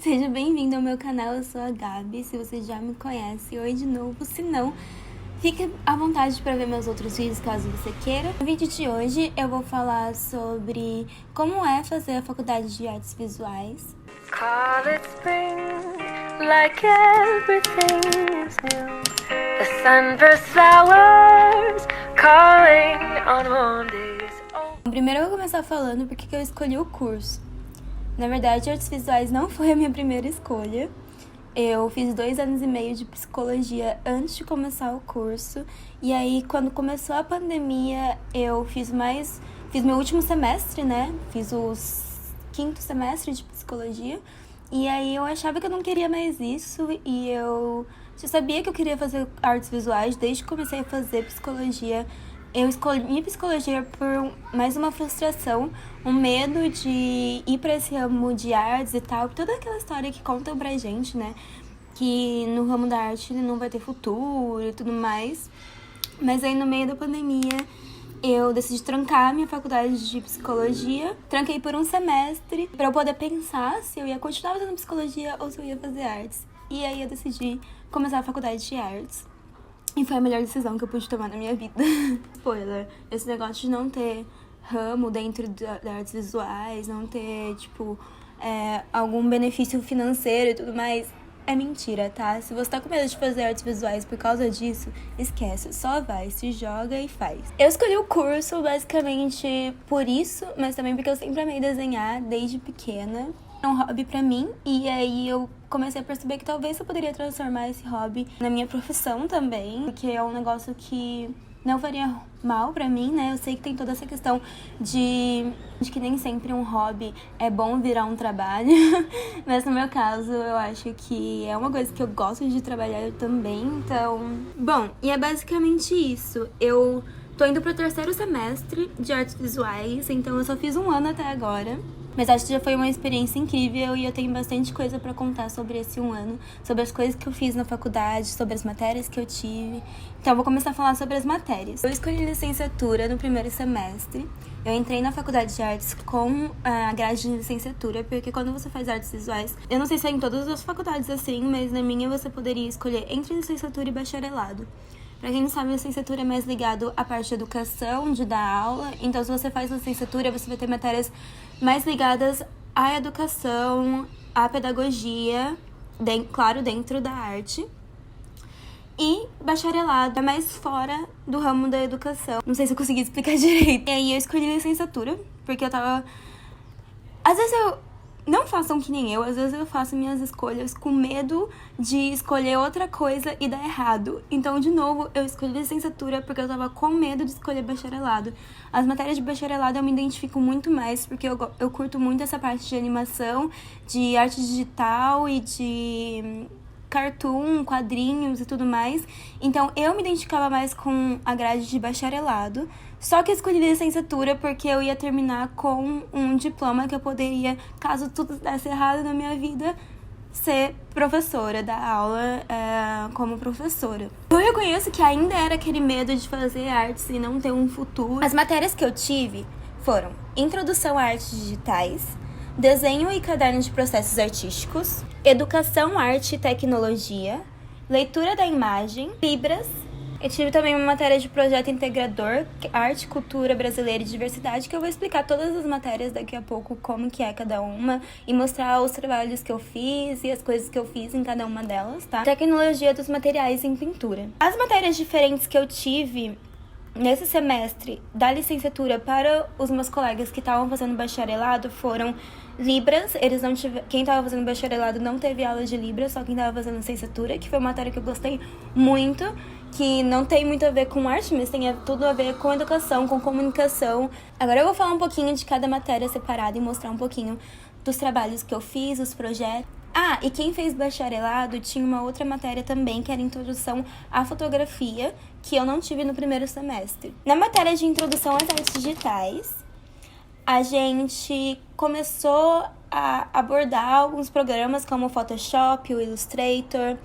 Seja bem-vindo ao meu canal, eu sou a Gabi, se você já me conhece, oi de novo, se não, fique à vontade para ver meus outros vídeos caso você queira. No vídeo de hoje eu vou falar sobre como é fazer a faculdade de artes visuais. Call it spring, like everything is new. The sun bursts flowers, calling on warm days. Primeiro eu vou começar falando porque que eu escolhi o curso. Na verdade, artes visuais não foi a minha primeira escolha. Eu fiz 2 anos e meio de psicologia antes de começar o curso. E aí, quando começou a pandemia, eu fiz meu último semestre, né? Fiz o 5º semestre de psicologia. E aí, eu achava que eu não queria mais isso. E eu já sabia que eu queria fazer artes visuais desde que comecei a fazer psicologia. Eu escolhi psicologia por mais uma frustração, um medo de ir para esse ramo de artes e tal, toda aquela história que contam pra gente, né? Que no ramo da arte não vai ter futuro e tudo mais. Mas aí no meio da pandemia eu decidi trancar a minha faculdade de psicologia. Tranquei por um semestre para eu poder pensar se eu ia continuar fazendo psicologia ou se eu ia fazer artes. E aí eu decidi começar a faculdade de artes. E foi a melhor decisão que eu pude tomar na minha vida. Spoiler, esse negócio de não ter ramo dentro das artes visuais, não ter, algum benefício financeiro e tudo mais, é mentira, tá? Se você tá com medo de fazer artes visuais por causa disso, esquece, só vai, se joga e faz. Eu escolhi o curso basicamente por isso, mas também porque eu sempre amei desenhar desde pequena. É um hobby pra mim, e aí eu comecei a perceber que talvez eu poderia transformar esse hobby na minha profissão também, porque é um negócio que não faria mal pra mim, né? Eu sei que tem toda essa questão de que nem sempre um hobby é bom virar um trabalho, mas no meu caso eu acho que é uma coisa que eu gosto de trabalhar também, então... Bom, e é basicamente isso. Eu tô indo pro 3º semestre de artes visuais, então eu só fiz 1 ano até agora. Mas acho que já foi uma experiência incrível e eu tenho bastante coisa pra contar sobre esse 1 ano, sobre as coisas que eu fiz na faculdade, sobre as matérias que eu tive. Então eu vou começar a falar sobre as matérias. Eu escolhi licenciatura no 1º semestre. Eu entrei na faculdade de artes com a grade de licenciatura, porque quando você faz artes visuais, eu não sei se é em todas as faculdades assim, mas na minha você poderia escolher entre licenciatura e bacharelado. Pra quem não sabe, a licenciatura é mais ligado à parte de educação, de dar aula. Então, se você faz licenciatura, você vai ter matérias mais ligadas à educação, à pedagogia, claro, dentro da arte. E bacharelado é mais fora do ramo da educação. Não sei se eu consegui explicar direito. E aí, eu escolhi licenciatura, porque eu tava... Às vezes não façam que nem eu, às vezes eu faço minhas escolhas com medo de escolher outra coisa e dar errado. Então, de novo, eu escolhi licenciatura porque eu tava com medo de escolher bacharelado. As matérias de bacharelado eu me identifico muito mais porque eu curto muito essa parte de animação, de arte digital e de cartoon, quadrinhos e tudo mais. Então, eu me identificava mais com a grade de bacharelado. Só que eu escolhi licenciatura porque eu ia terminar com um diploma que eu poderia, caso tudo desse errado na minha vida, ser professora, dar aula como professora. Eu reconheço que ainda era aquele medo de fazer artes e não ter um futuro. As matérias que eu tive foram Introdução a Artes Digitais, Desenho e Caderno de Processos Artísticos, Educação, Arte e Tecnologia, Leitura da Imagem, Libras. Eu tive também uma matéria de projeto integrador, arte, cultura brasileira e diversidade, que eu vou explicar todas as matérias daqui a pouco, como que é cada uma, e mostrar os trabalhos que eu fiz e as coisas que eu fiz em cada uma delas, tá? Tecnologia dos materiais em pintura. As matérias diferentes que eu tive nesse semestre da licenciatura para os meus colegas que estavam fazendo bacharelado foram Libras. Quem estava fazendo bacharelado não teve aula de Libras, só quem estava fazendo licenciatura, que foi uma matéria que eu gostei muito, que não tem muito a ver com arte, mas tem tudo a ver com educação, com comunicação. Agora eu vou falar um pouquinho de cada matéria separada e mostrar um pouquinho dos trabalhos que eu fiz, os projetos. Ah, e quem fez bacharelado tinha uma outra matéria também, que era Introdução à Fotografia, que eu não tive no 1º semestre. Na matéria de Introdução às Artes Digitais, a gente começou a abordar alguns programas como o Photoshop, o Illustrator.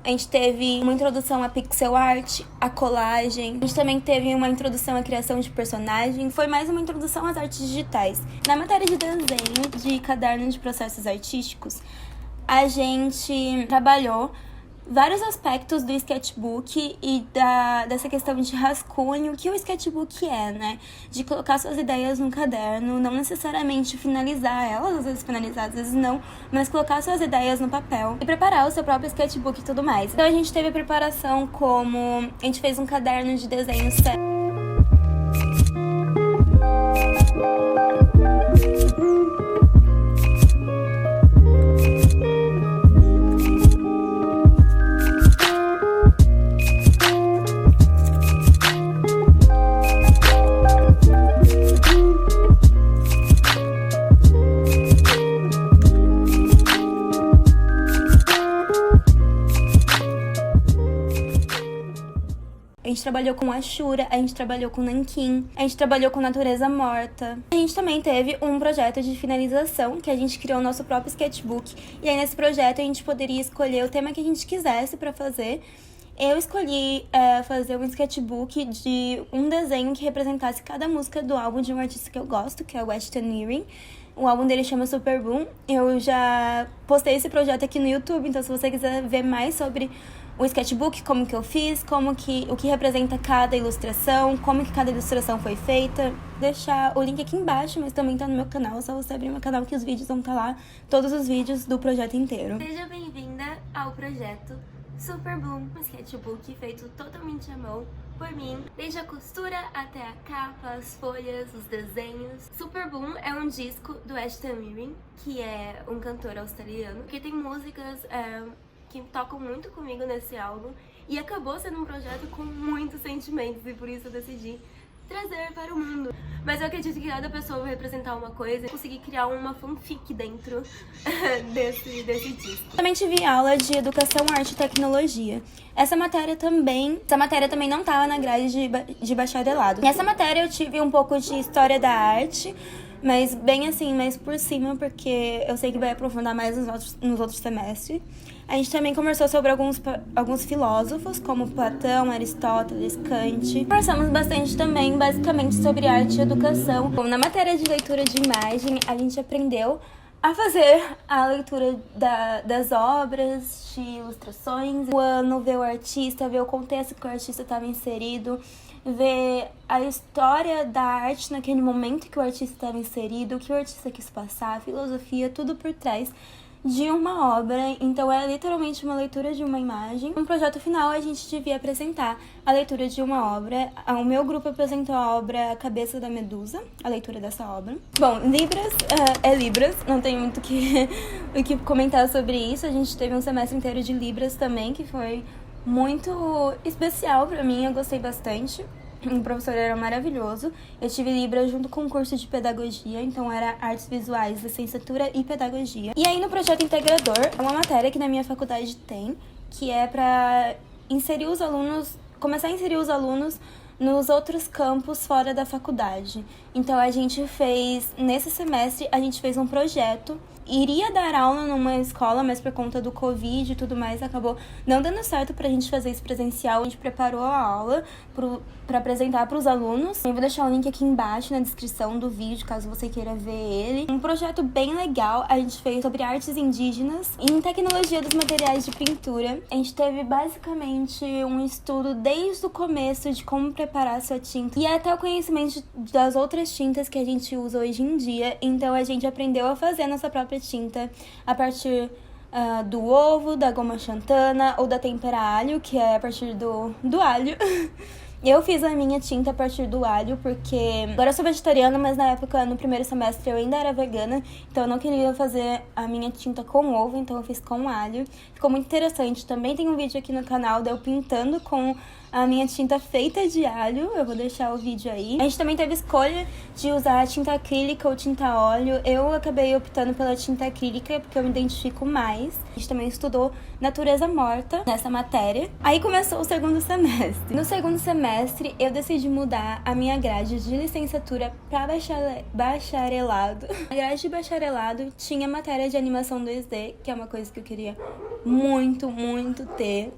A gente teve uma introdução à pixel art, à colagem. A gente também teve uma introdução à criação de personagem. Foi mais uma introdução às artes digitais. Na matéria de desenho, de caderno de processos artísticos, a gente trabalhou vários aspectos do sketchbook e dessa questão de rascunho, que o sketchbook é, né? De colocar suas ideias no caderno, não necessariamente finalizar elas, às vezes finalizar, às vezes não, mas colocar suas ideias no papel e preparar o seu próprio sketchbook e tudo mais. Então a gente teve a preparação como... A gente fez um caderno de desenhos. A gente trabalhou com Ashura, a gente trabalhou com Nanquim, a gente trabalhou com Natureza Morta. A gente também teve um projeto de finalização, que a gente criou o nosso próprio sketchbook. E aí nesse projeto a gente poderia escolher o tema que a gente quisesse pra fazer. Eu escolhi fazer um sketchbook de um desenho que representasse cada música do álbum de um artista que eu gosto, que é o Weston Earring. O álbum dele chama Super Boom. Eu já postei esse projeto aqui no YouTube, então se você quiser ver mais sobre o sketchbook, como que eu fiz, o que representa cada ilustração, como que cada ilustração foi feita, deixar o link aqui embaixo, mas também tá no meu canal, é só você abrir meu canal que os vídeos vão estar lá, todos os vídeos do projeto inteiro. Seja bem-vinda ao projeto Super Boom, um sketchbook feito totalmente à mão por mim, desde a costura até a capa, as folhas, os desenhos. Super Boom é um disco do Weston Earring, que é um cantor australiano, que tem músicas que tocam muito comigo nesse álbum, e acabou sendo um projeto com muitos sentimentos, e por isso eu decidi trazer para o mundo. Mas eu acredito que cada pessoa vai representar uma coisa, e consegui criar uma fanfic dentro desse disco. Também tive aula de Educação, Arte e Tecnologia. Essa matéria também não estava na grade de bacharelado. Nessa matéria eu tive um pouco de História da Arte, mas bem assim, mais por cima, porque eu sei que vai aprofundar mais nos outros semestres. A gente também conversou sobre alguns filósofos, como Platão, Aristóteles, Kant. Conversamos bastante também, basicamente, sobre arte e educação. Bom, na matéria de leitura de imagem, a gente aprendeu a fazer a leitura das obras, de ilustrações, o ano, ver o artista, ver o contexto que o artista estava inserido, ver a história da arte naquele momento que o artista estava inserido, o que o artista quis passar, a filosofia, tudo por trás de uma obra. Então é literalmente uma leitura de uma imagem. No projeto final a gente devia apresentar a leitura de uma obra. O meu grupo apresentou a obra A Cabeça da Medusa, a leitura dessa obra. Bom, Libras é Libras, não tem muito o que comentar sobre isso. A gente teve um semestre inteiro de Libras também, que foi muito especial pra mim, eu gostei bastante. O professor era maravilhoso. Eu tive Libra junto com o curso de pedagogia, então era artes visuais, licenciatura e pedagogia. E aí no projeto integrador, é uma matéria que na minha faculdade tem, que é pra começar a inserir os alunos nos outros campos fora da faculdade. Então nesse semestre, a gente fez um projeto. Iria dar aula numa escola, mas por conta do Covid e tudo mais, acabou não dando certo pra gente fazer isso presencial. A gente preparou a aula pra apresentar pros alunos. Eu vou deixar o link aqui embaixo na descrição do vídeo, caso você queira ver ele. Um projeto bem legal a gente fez sobre artes indígenas e tecnologia dos materiais de pintura. A gente teve basicamente um estudo desde o começo de como preparar a sua tinta e até o conhecimento das outras tintas que a gente usa hoje em dia. Então a gente aprendeu a fazer a nossa própria tinta a partir do ovo, da goma xantana ou da tempera alho, que é a partir do alho. Eu fiz a minha tinta a partir do alho, porque agora eu sou vegetariana, mas na época, no primeiro semestre, eu ainda era vegana, então eu não queria fazer a minha tinta com ovo, então eu fiz com alho. Ficou muito interessante. Também tem um vídeo aqui no canal de eu pintando com a minha tinta feita de alho, eu vou deixar o vídeo aí. A gente também teve escolha de usar tinta acrílica ou tinta óleo. Eu acabei optando pela tinta acrílica, porque eu me identifico mais. A gente também estudou Natureza Morta nessa matéria. Aí começou o segundo semestre. No segundo semestre, eu decidi mudar a minha grade de licenciatura para bacharelado. A grade de bacharelado tinha matéria de animação 2D, que é uma coisa que eu queria muito, muito ter.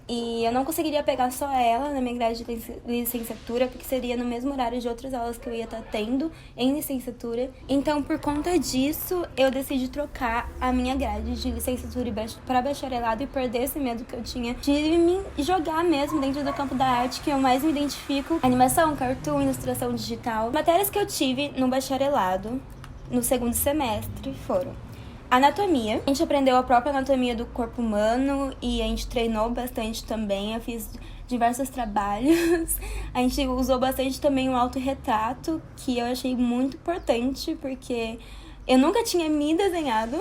E eu não conseguiria pegar só ela na minha grade de licenciatura, porque seria no mesmo horário de outras aulas que eu ia estar tendo em licenciatura. Então, por conta disso, eu decidi trocar a minha grade de licenciatura para bacharelado e perder esse medo que eu tinha de me jogar mesmo dentro do campo da arte que eu mais me identifico: animação, cartoon, ilustração digital. Matérias que eu tive no bacharelado no segundo semestre foram anatomia. A gente aprendeu a própria anatomia do corpo humano e a gente treinou bastante também. Eu fiz diversos trabalhos. A gente usou bastante também o autorretrato, que eu achei muito importante, porque eu nunca tinha me desenhado.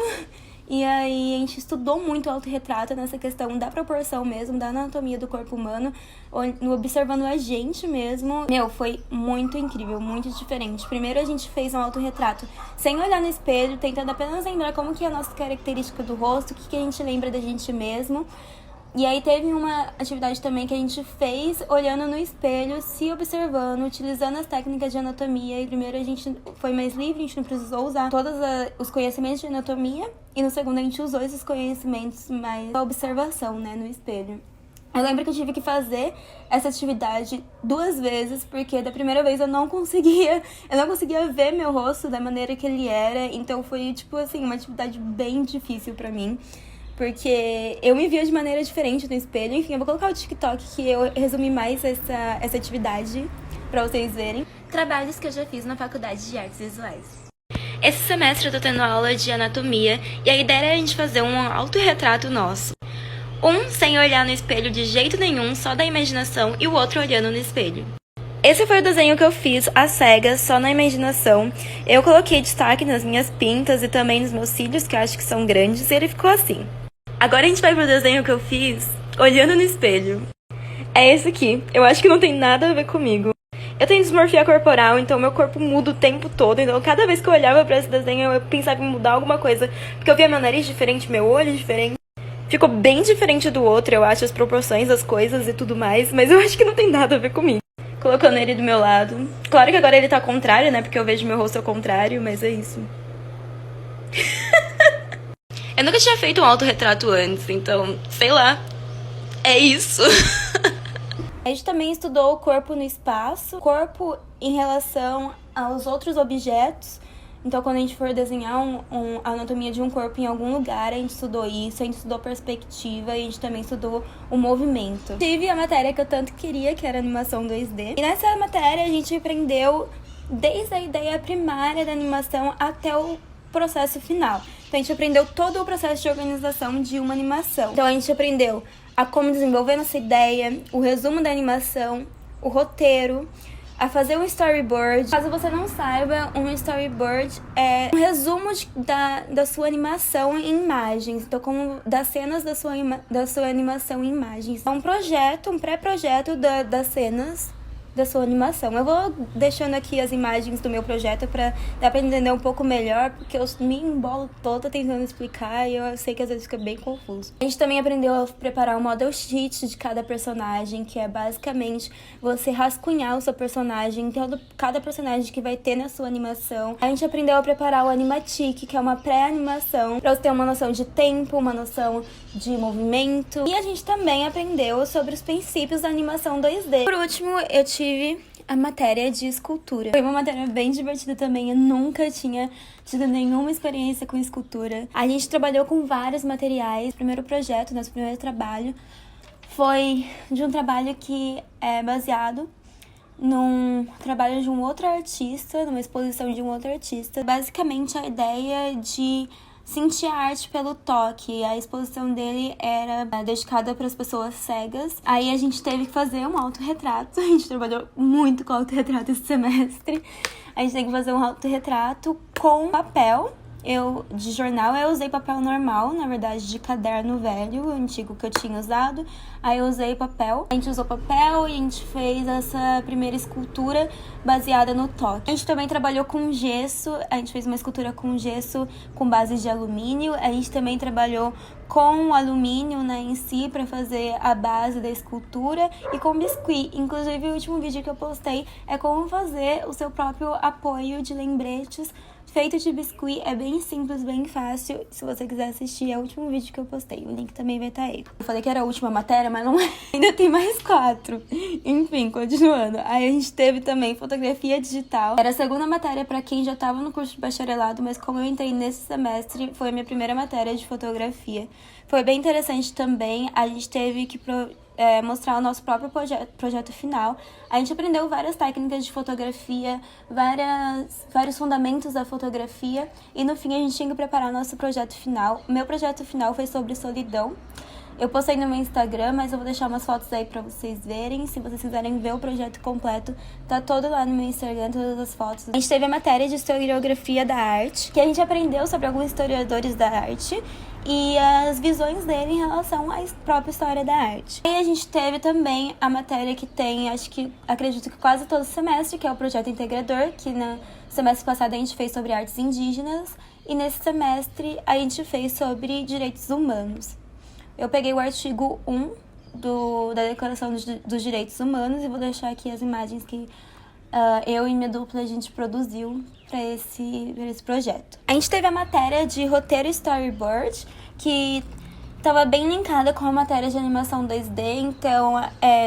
E aí a gente estudou muito o autorretrato nessa questão da proporção mesmo, da anatomia do corpo humano, observando a gente mesmo. Foi muito incrível, muito diferente. Primeiro a gente fez um autorretrato sem olhar no espelho, tentando apenas lembrar como que é a nossa característica do rosto, o que a gente lembra da gente mesmo. E aí teve uma atividade também que a gente fez olhando no espelho, se observando, utilizando as técnicas de anatomia. E primeiro a gente foi mais livre, a gente não precisou usar todos os conhecimentos de anatomia. E no segundo a gente usou esses conhecimentos mais a observação, né, no espelho. Eu lembro que eu tive que fazer essa atividade 2 vezes, porque da primeira vez eu não conseguia ver meu rosto da maneira que ele era. Então foi, tipo assim, uma atividade bem difícil pra mim, porque eu me via de maneira diferente no espelho. Enfim, eu vou colocar o TikTok que eu resumi mais essa atividade pra vocês verem. Trabalhos que eu já fiz na Faculdade de Artes Visuais. Esse semestre eu tô tendo aula de anatomia e a ideia era a gente fazer um autorretrato nosso. Um sem olhar no espelho de jeito nenhum, só da imaginação, e o outro olhando no espelho. Esse foi o desenho que eu fiz às cegas, só na imaginação. Eu coloquei destaque nas minhas pintas e também nos meus cílios, que eu acho que são grandes, e ele ficou assim. Agora a gente vai pro desenho que eu fiz olhando no espelho. É esse aqui. Eu acho que não tem nada a ver comigo. Eu tenho dismorfia corporal, então meu corpo muda o tempo todo. Então cada vez que eu olhava pra esse desenho, eu pensava em mudar alguma coisa. Porque eu via meu nariz diferente, meu olho diferente. Ficou bem diferente do outro, eu acho, as proporções das coisas e tudo mais. Mas eu acho que não tem nada a ver comigo. Colocando ele do meu lado. Claro que agora ele tá ao contrário, né? Porque eu vejo meu rosto ao contrário, mas é isso. Eu nunca tinha feito um autorretrato antes, então, sei lá. É isso. A gente também estudou o corpo no espaço, corpo em relação aos outros objetos. Então, quando a gente for desenhar a anatomia de um corpo em algum lugar, a gente estudou isso, a gente estudou perspectiva e a gente também estudou o movimento. Tive a matéria que eu tanto queria, que era animação 2D. E nessa matéria a gente aprendeu desde a ideia primária da animação até o processo final. Então, a gente aprendeu todo o processo de organização de uma animação. Então, a gente aprendeu a como desenvolver nossa ideia, o resumo da animação, o roteiro, a fazer um storyboard. Caso você não saiba, um storyboard é um resumo da sua animação em imagens. Então, como das cenas da sua animação em imagens. É um projeto, um pré-projeto das cenas da sua animação. Eu vou deixando aqui as imagens do meu projeto pra dar pra entender um pouco melhor, porque eu me embolo toda tentando explicar e eu sei que às vezes fica bem confuso. A gente também aprendeu a preparar o model sheet de cada personagem, que é basicamente você rascunhar o seu personagem, cada personagem que vai ter na sua animação. A gente aprendeu a preparar o animatic, que é uma pré-animação, pra você ter uma noção de tempo, uma noção de movimento. E a gente também aprendeu sobre os princípios da animação 2D. Por último, eu tive a matéria de escultura. Foi uma matéria bem divertida também, eu nunca tinha tido nenhuma experiência com escultura. A gente trabalhou com vários materiais. O primeiro projeto, nosso primeiro trabalho, foi de um trabalho que é baseado num trabalho de um outro artista, numa exposição de um outro artista. Basicamente, a ideia de sentir a arte pelo toque. A exposição dele era dedicada para as pessoas cegas. Aí a gente teve que fazer um autorretrato. A gente trabalhou muito com autorretrato esse semestre. A gente teve que fazer um autorretrato com papel. De jornal, eu usei papel normal, na verdade, de caderno velho, antigo que eu tinha usado. Aí eu usei papel. A gente usou papel e a gente fez essa primeira escultura baseada no toque. A gente também trabalhou com gesso. A gente fez uma escultura com gesso com base de alumínio. A gente também trabalhou com o alumínio, né, em si, para fazer a base da escultura, e com biscuit. Inclusive, o último vídeo que eu postei é como fazer o seu próprio apoio de lembretes feito de biscuit, é bem simples, bem fácil. Se você quiser assistir, é o último vídeo que eu postei. O link também vai estar aí. Eu falei que era a última matéria, mas não é. Ainda tem mais 4. Enfim, continuando. Aí a gente teve também fotografia digital. Era a segunda matéria pra quem já tava no curso de bacharelado, mas como eu entrei nesse semestre, foi a minha primeira matéria de fotografia. Foi bem interessante também. A gente teve que mostrar o nosso próprio projeto final. A gente aprendeu várias técnicas de fotografia, vários fundamentos da fotografia, e no fim a gente tinha que preparar o nosso projeto final. O meu projeto final foi sobre solidão. Eu postei no meu Instagram, mas eu vou deixar umas fotos aí pra vocês verem. Se vocês quiserem ver o projeto completo, tá todo lá no meu Instagram, todas as fotos. A gente teve a matéria de historiografia da arte, que a gente aprendeu sobre alguns historiadores da arte e as visões dele em relação à própria história da arte. E a gente teve também a matéria que tem, acredito que quase todo semestre, que é o projeto integrador, que no semestre passado a gente fez sobre artes indígenas, e nesse semestre a gente fez sobre direitos humanos. Eu peguei o artigo 1 da Declaração dos Direitos Humanos e vou deixar aqui as imagens que eu e minha dupla a gente produziu para esse projeto. A gente teve a matéria de roteiro storyboard, que estava bem linkada com a matéria de animação 2D, então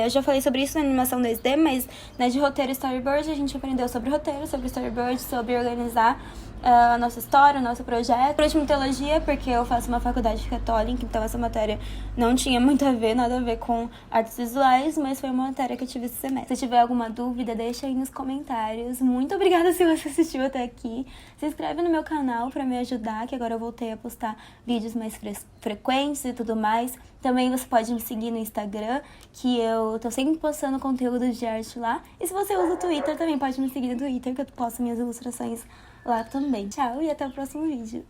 eu já falei sobre isso na animação 2D, mas na de roteiro storyboard a gente aprendeu sobre roteiro, sobre storyboard, sobre organizar a nossa história, o nosso projeto. Por último, teologia, porque eu faço uma faculdade católica, então essa matéria não tinha muito a ver, nada a ver com artes visuais, mas foi uma matéria que eu tive esse semestre. Se tiver alguma dúvida, deixa aí nos comentários. Muito obrigada se você assistiu até aqui. Se inscreve no meu canal pra me ajudar, que agora eu voltei a postar vídeos mais frequentes e tudo mais. Também você pode me seguir no Instagram, que eu tô sempre postando conteúdo de arte lá. E se você usa o Twitter, também pode me seguir no Twitter, que eu posto minhas ilustrações lá também. Tchau e até o próximo vídeo.